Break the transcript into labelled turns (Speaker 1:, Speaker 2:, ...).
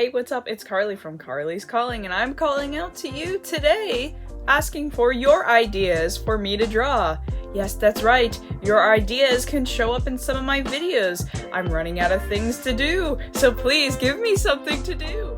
Speaker 1: Hey, what's up? It's Carly from Carly's Calling, and I'm calling out to you today, asking for your ideas for me to draw. Yes, that's right, your ideas can show up in some of my videos. I'm running out of things to do, so please give me something to do.